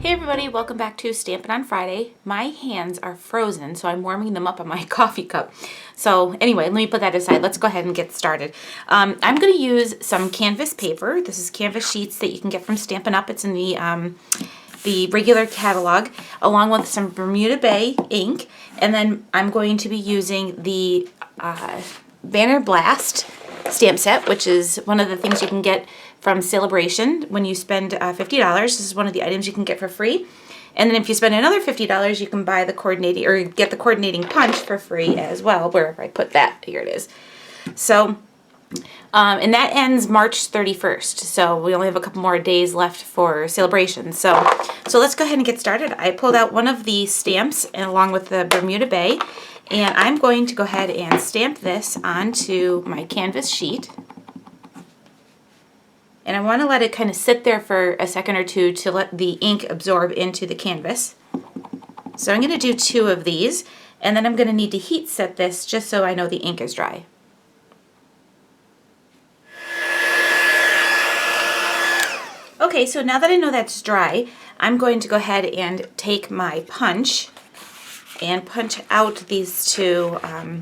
Hey everybody, welcome back to Stampin' on Friday. My hands are frozen, so I'm warming them up on my coffee cup. So anyway, let me put that aside. Let's go ahead and get started. I'm going to use some canvas paper. This is canvas sheets that you can get from Stampin' Up. It's in the regular catalog, along with some Bermuda Bay ink. And then I'm going to be using the Banner Blast stamp set, which is one of the things you can get from Celebration when you spend $50. This is one of the items you can get for free. And then if you spend another $50, you can buy the coordinating, or get the coordinating punch for free as well, wherever I put that. Here it is. So, and that ends March 31st. So we only have a couple more days left for Celebration. So let's go ahead and get started. I pulled out one of the stamps and along with the Bermuda Bay, and I'm going to go ahead and stamp this onto my canvas sheet. And I want to let it kind of sit there for a second or two to let the ink absorb into the canvas. So I'm going to do 2 of these, and then I'm going to need to heat set this just so I know the ink is dry. Okay, so now that I know that's dry, I'm going to go ahead and take my punch and punch out these 2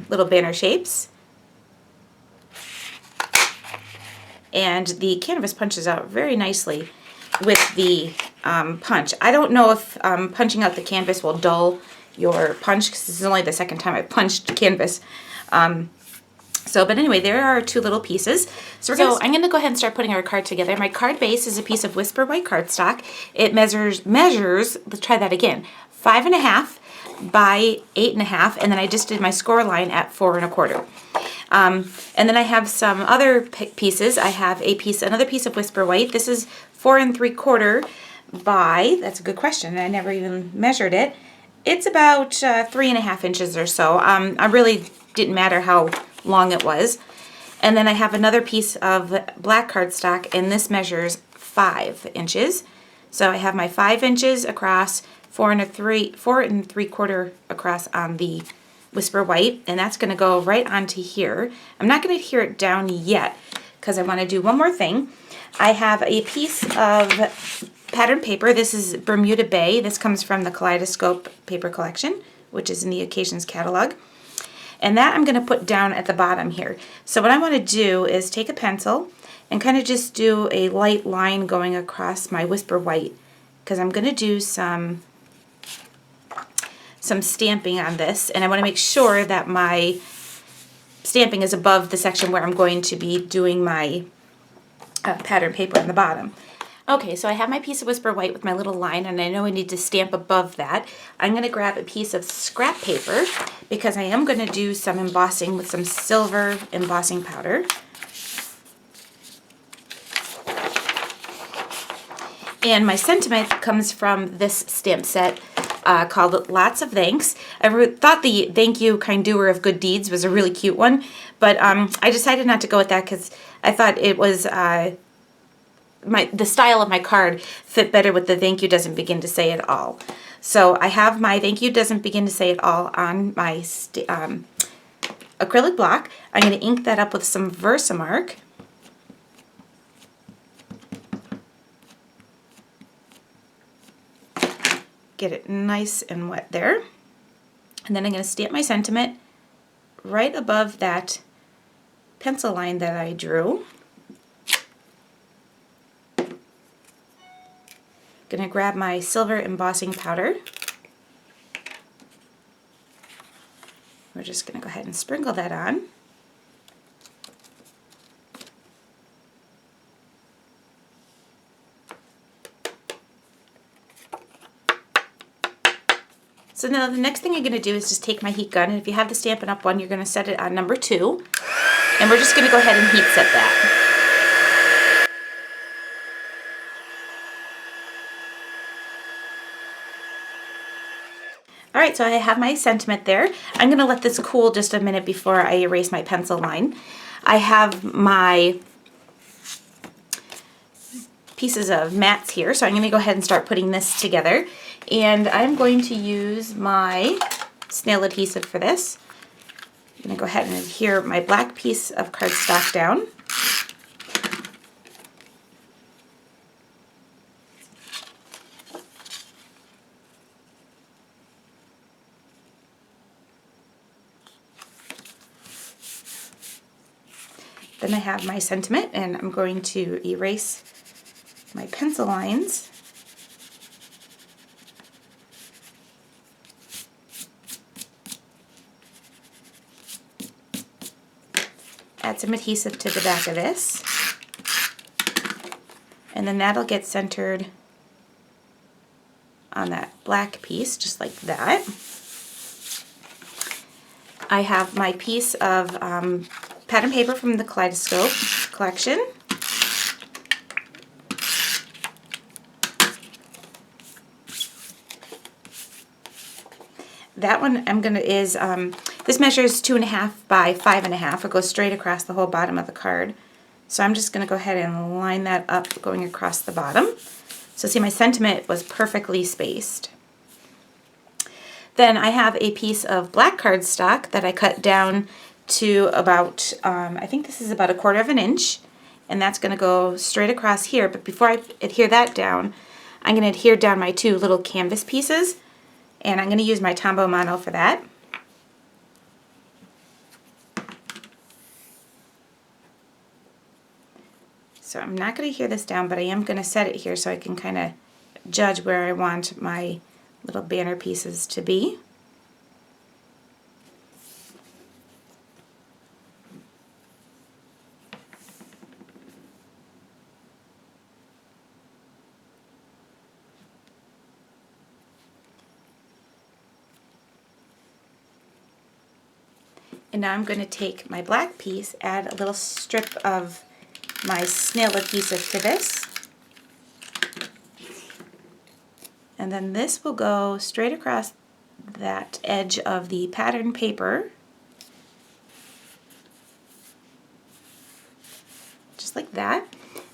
little banner shapes. And the canvas punches out very nicely with the punch. I don't know if punching out the canvas will dull your punch, because this is only the second time I've punched canvas. But anyway, there are 2 little pieces. So I'm going to go ahead and start putting our card together. My card base is a piece of Whisper White cardstock. It measures, let's try that again, 5.5 by 8.5, and then I just did my score line at 4 1/4. And then I have some other pieces. I have another piece of Whisper White. This is 4 3/4 by, that's a good question, I never even measured it. It's about 3.5 inches or so. I really didn't matter how long it was. And then I have another piece of black cardstock, and this measures 5 inches. So I have my 5 inches across, 4 3/4 across on the Whisper White, and that's going to go right onto here. I'm not going to adhere it down yet because I want to do one more thing. I have a piece of pattern paper. This is Bermuda Bay. This comes from the Kaleidoscope paper collection, which is in the Occasions catalog. And that I'm going to put down at the bottom here. So what I want to do is take a pencil and kind of just do a light line going across my Whisper White, because I'm going to do some stamping on this, and I want to make sure that my stamping is above the section where I'm going to be doing my pattern paper on the bottom. Okay, so I have my piece of Whisper White with my little line, and I know I need to stamp above that. I'm going to grab a piece of scrap paper because I am going to do some embossing with some silver embossing powder. And my sentiment comes from this stamp set called Lots of Thanks. I thought the thank you, kind doer of good deeds was a really cute one, but I decided not to go with that because I thought it was the style of my card fit better with the thank you doesn't begin to say it all. So I have my thank you doesn't begin to say it all on my acrylic block. I'm going to ink that up with some Versamark. Get it nice and wet there. And then I'm going to stamp my sentiment right above that pencil line that I drew. Going to grab my silver embossing powder. We're just going to go ahead and sprinkle that on. So now the next thing I'm going to do is just take my heat gun, and if you have the Stampin' Up one, you're going to set it on number 2, and we're just going to go ahead and heat set that. Alright, so I have my sentiment there. I'm going to let this cool just a minute before I erase my pencil line. I have my pieces of mats here, so I'm going to go ahead and start putting this together. And I'm going to use my snail adhesive for this. I'm going to go ahead and adhere my black piece of cardstock down. Then I have my sentiment, and I'm going to erase my pencil lines. Add some adhesive to the back of this. And then that'll get centered on that black piece, just like that. I have my piece of pattern paper from the Kaleidoscope collection. That one this measures 2.5 by 5.5. It goes straight across the whole bottom of the card. So I'm just going to go ahead and line that up going across the bottom. So see, my sentiment was perfectly spaced. Then I have a piece of black cardstock that I cut down to about, I think this is about 1/4 inch, and that's going to go straight across here. But before I adhere that down, I'm going to adhere down my 2 little canvas pieces, and I'm going to use my Tombow Mono for that. So I'm not going to adhere this down, but I am going to set it here so I can kind of judge where I want my little banner pieces to be. And now I'm going to take my black piece, add a little strip of my snail adhesive to this. And then this will go straight across that edge of the pattern paper. Just like that.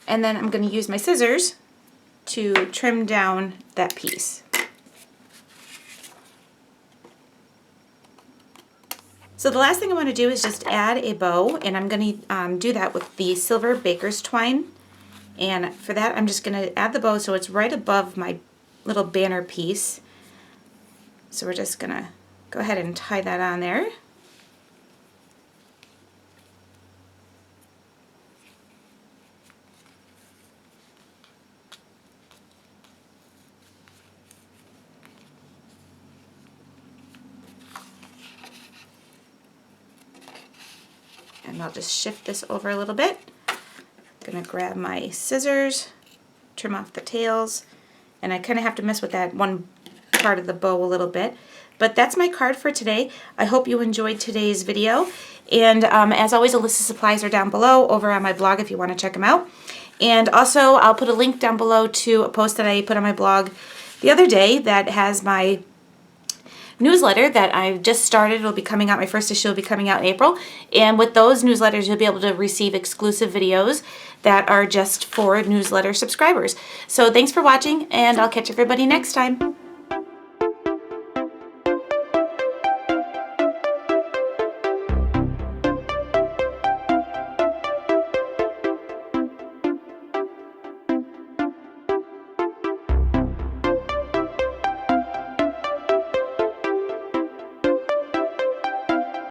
And then I'm going to use my scissors to trim down that piece. So the last thing I want to do is just add a bow, and I'm going to do that with the silver baker's twine. And for that, I'm just going to add the bow so it's right above my little banner piece. So we're just going to go ahead and tie that on there. And I'll just shift this over a little bit. I'm going to grab my scissors, trim off the tails, and I kind of have to mess with that one part of the bow a little bit. But that's my card for today. I hope you enjoyed today's video. And as always, a list of supplies are down below over on my blog if you want to check them out. And also, I'll put a link down below to a post that I put on my blog the other day that has my newsletter that I've just started. It'll be coming out, my first issue will be coming out in April. And with those newsletters, you'll be able to receive exclusive videos that are just for newsletter subscribers. So thanks for watching, and I'll catch everybody next time.